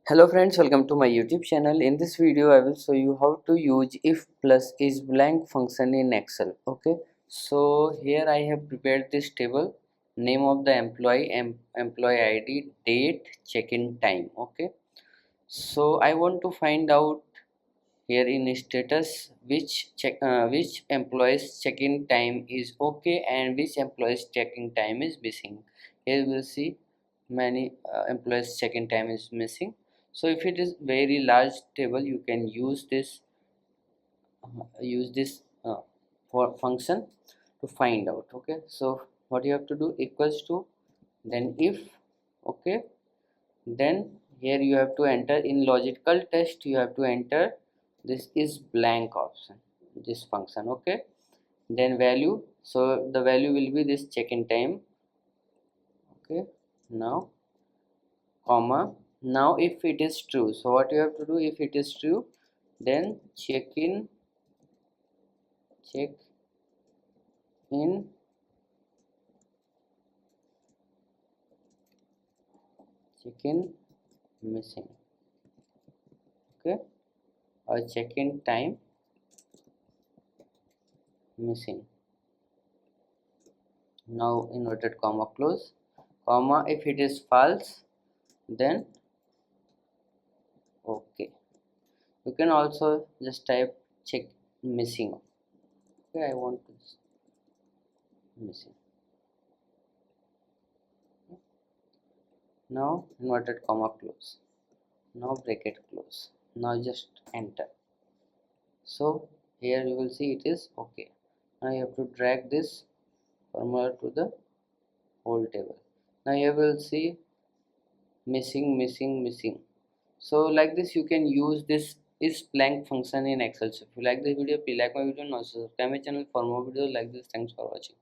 Hello friends, welcome to my YouTube channel. In this video I will show you how to use if plus is blank function in Excel. Okay, so here I have prepared this table: name of the employee, employee ID, date, check-in time. Okay, so I want to find out here in status which employees check-in time is okay and which employees check-in time is missing. Here we will see many employees check-in time is missing. So if it is very large table, you can use this for function to find out. Okay, so what you have to do, equals to, then if. Okay, then here you have to enter in logical test, you have to enter this is blank option, this function. Okay, then value, so the value will be this check-in time. Okay, now comma, now if it is true, so what you have to do, if it is true, then check in missing. Okay, or check-in time missing. Now inverted comma close, comma, if it is false, then okay. You can also just type check missing. Okay, I want to missing. Now inverted comma close, now bracket close, now just enter. So here you will see it is okay. Now you have to drag this formula to the whole table. Now you will see missing. So like this you can use this is blank function in Excel. So if you like this video, please like my video and also subscribe my channel for more videos like this. Thanks for watching.